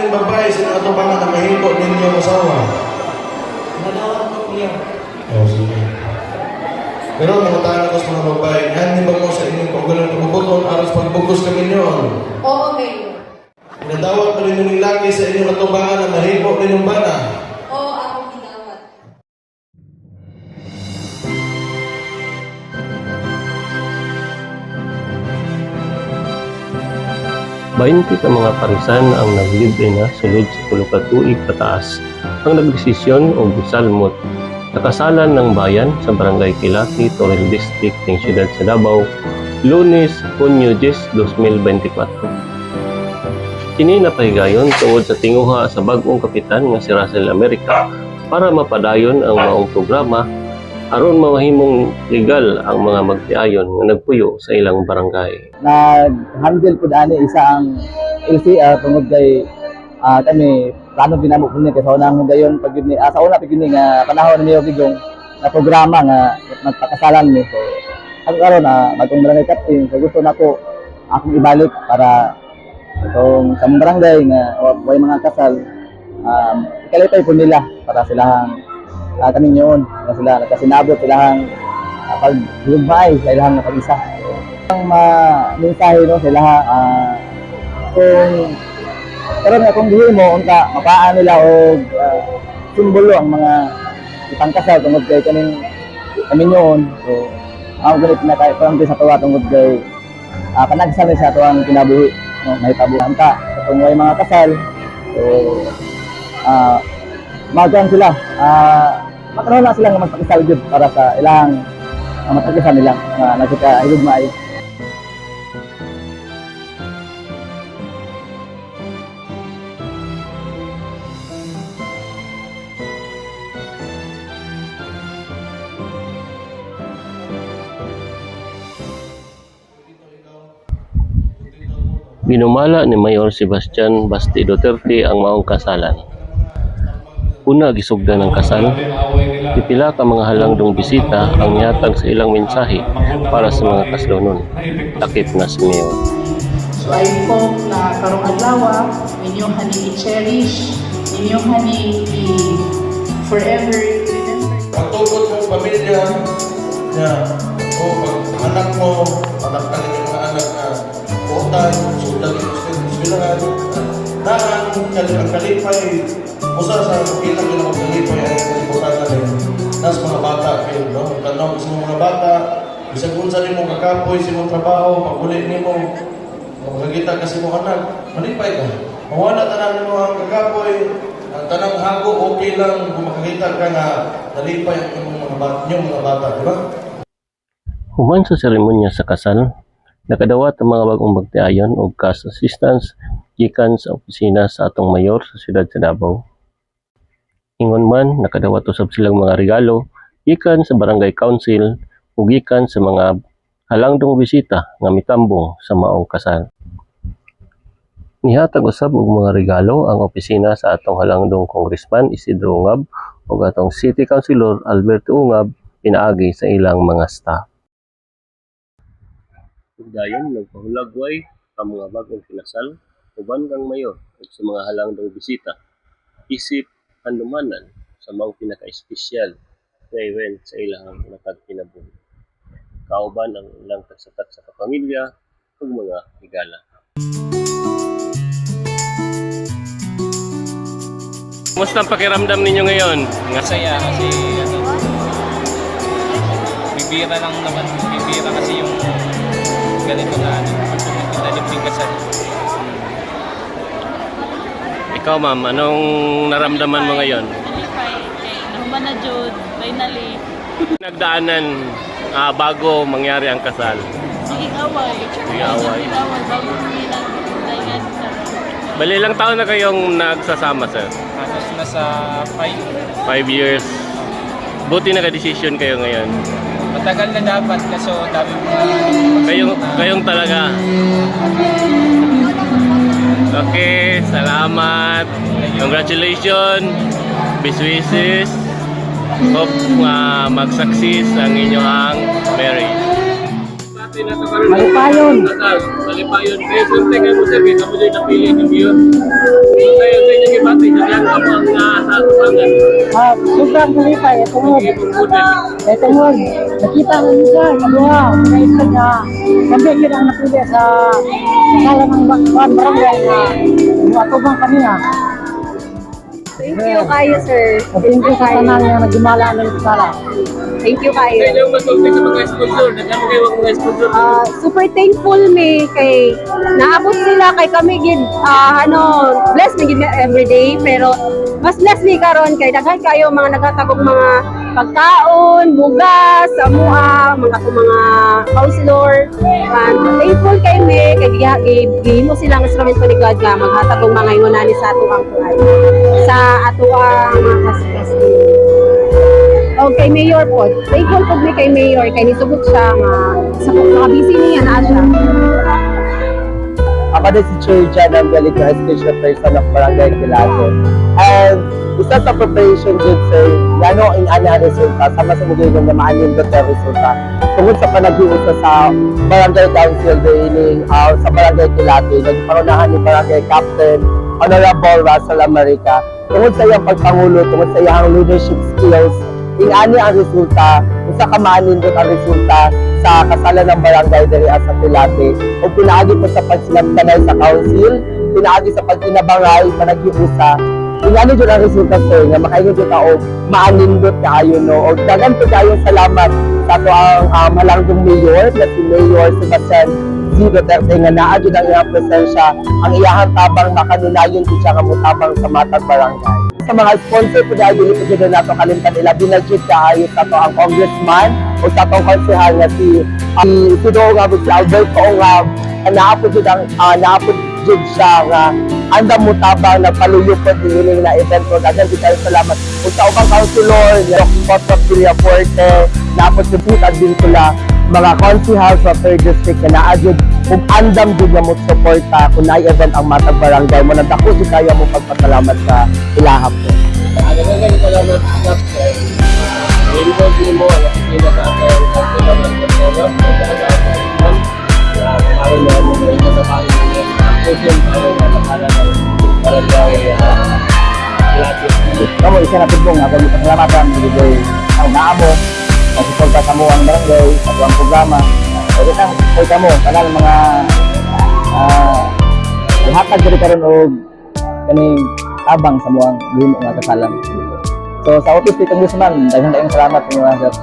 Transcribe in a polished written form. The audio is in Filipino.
ning babae sa ato pa nga mahimo ninyo asawa. Nadawat ko niya. Oh, sige. Pero mga tayo ko sa mga babae, hindi ba mo sa inyong paggalang pagbubuton aras pagbugos kami niyon? Oo, Mayor. Nadawat pa rin yung lagi sa inyong atubangan na mahimo ninyong bana. Oo, ako ginawat. Bainti ka mga parisan ang naglibre na sulod sa tulo ka tuig pataas ang nagdesisyon o gisalmot nakasalan ng bayan sa Barangay Kilati, Toril District ng Siyudad sa Davao, Lunes, Hunyo 10, 2024. Kini napahigayon tungod sa tinguha sa bag-ong kapitan nga si Russell America para mapadayon ang maong programa aron mawahimong legal ang mga magtiayon nga nagpuyo sa ilang barangay. Nag-handle po dani isa ang LCR tungod kay kami plano ginamo po niya kay sa unang dayon pag yun sa una pag yun nga panahon ni Mayor Digong na programa nga magpakasalan mi. So ang karon bagong barangay captain so gusto nako akong ibalik para itong sa barangay nga way mga kasal ikalipay po nila para silang kami yun na sila nagkasinabot silang paghugmay sa ilang pag-isa. Ang mensahe no sila kung pero nga kung dihi mo unta mapaan nila og simbolo ang mga ipangkasal tungod kay kaning yun. So ang ganit na kay parang sa tuwa tungod kay panagsan sa tuwang kinabuhi no may tabuhan ta kung may mga kasal. So magkan sila makaroon na sila nga magpakisal jud para sa ilang matagisan nila nga nagkahigugmay. Ginumala ni Mayor Sebastian Basti Duterte ang maong kasalan. Una gisugdan ng kasal, pipila ka mga halangdong bisita ang yatag sa ilang mensahe para sa mga kaslonon. Takip na si Mayor. So I hope na karong adlaw ninyo hani i-cherish, ninyo hani forever remember. Pagtugod mong pamilya na o pag anak mo, anak ka ng mga anak na buotan, sudan ng eskwelahan, naan ang kalipay, usa sa kitang ginawang kalipay ay kalimutan na rin. Nas mga bata kayo, no? Tanong sa mga bata, bisag unsa nimo kakapoy sa imong trabaho, paguli nimo, magkakita kasi mo anak, malipay ka. Mawala tanan nimo ang kakapoy, ang tanang hago, okay lang kung makakita ka nga nalipay ang mga bata, di ba? Human sa seremonya sa kasal, nakadawat ang mga bagong magtiayon o cash assistance gikan sa opisina sa atong mayor sa siyudad sa Davao. Ingon man, nakadawat usab silang mga regalo gikan sa barangay council o gikan sa mga halangdong bisita nga mitambong sa maong kasal. Nihatag usab og mga regalo ang opisina sa atong halangdong Congressman Isidro Ungab ug atong City Councilor Alberto Ungab pinaagi sa ilang mga staff. Ug dayon nagpahulagway ang mga bagong kinasal uban kang mayor ug sa mga halangdong bisita isip handumanan sa mga pinaka-espesyal na event sa ilang nakagkinabuhi. Kauban ang ilang tagsatak sa kapamilya ug mga higala. Kumusta ang pakiramdam ninyo ngayon? Masaya kasi bibira lang naman, bibira kasi yung ganito na pinaliping kasal. Ikaw ma'am, anong naramdaman mo ngayon? Nalipay kay nahuman na jud finally. Nagdaanan bago mangyari ang kasal. Sige away. Sige away. Bago nilang dayan sa. Bali ilang taon na kayong nagsasama sir? Halos nasa 5. 5 years. Buti naka-decision kayo ngayon. Matagal na dapat kaso dami mo Kayong talaga. Okay, salamat. Congratulations. Best wishes. Hope mag-success ang inyong marriage. Malipayon. Malipayon. Kaya swerte kayo mo sir, kaya kamo dyan napili ng yun. Sa'yo sa inyo kibati, sa lang kamo ang sa tubangan. Sobrang malipay. Ito mo. Ibang model. Ito mo. Nakita mo siya. Kaluha. Kaisa niya. Sabi yun ang napili sa sala ng barangay na atubang kami na. Thank you kayo, sir. Thank you sa kanal na nagdumala ng sala. Thank you Sa kayo. inyo magsulti sa mga sponsor, nagkamo kayo ang mga sponsor. Super thankful me kay naabot sila kay kami gid bless me gid everyday pero mas bless me karon kay daghan kayo mga naghatagog mga pagkaon, bugas, samua, mga counselor. And thankful kay me kay gihimo silang instrumento ni God nga maghatag og mga ingonani sa ato ang kuan. Sa ato ang mga kaskas. Okay, Mayor po. Thankful po mi kay Mayor kay nisugot siya nga sa busy niya na siya. Ako din si Chair Jan ang galing na special person ng Barangay Kilate. And isa sa preparation dun sir, gano'n ang ana resulta, sama sa mga yung maanin doon ang resulta. Tungkol sa panag-iusa sa Barangay Council dining sa Barangay Kilate, nagparunahan ni Barangay Captain Honorable Russell America. Tungkol sa iyang pagpangulo, tungkol sa iyang leadership skills, ingani ang resulta, isa ka maanin doon ang resulta sa kasalan ng barangay diri sa Kilate. O pinaagi po sa pagsinagtanay sa council, pinaagi sa pagkinabangay, panag-iusa. Ingani doon ang resulta sir, nga makaingon doon o maanindot kaayo no. O dagan po kayo salamat sa ato ang malanggong mayor, na si Mayor Sebastian Z. Duterte nga naa doon ang iyang presensya, ang iyahang tabang makanunayon din siya nga mutabang sa matag barangay. Sa mga sponsor po dahil dili po dyan nato kalimtan nila, binagit kaayos sa to ang congressman o sa tong konsehal nga si Doong nga si Alberto nga naapod dyan siya nga andam mo tabang nagpaluyo po din na event ko. Dagan di kayo salamat. Kung sa ubang councilor, yung Potro Villaforte, naapod si Puta din sila, mga konsehal sa 3rd district na naadyo kung andam din nga mo suporta kung na-event ang matag barangay mo. Nandako di kayo mo pagpasalamat sa ilahap ko. Dagan salamat sa sir. Involved din mo ang pila sa ating salamat sa program. Maaari na mo na ito sa bahay niya. Pusin tayo na nakala ng barangay Kilate. Kamu isa na tibong ako di pasalamatan bigay ang naamo nagsuporta sa mo ang barangay sa buwang programa. Pwede kang kay kamo kanal mga ihatag diri karon og kaning tabang sa muang limo nga kasalan. So sa office ni Congressman, daghang salamat mga sir.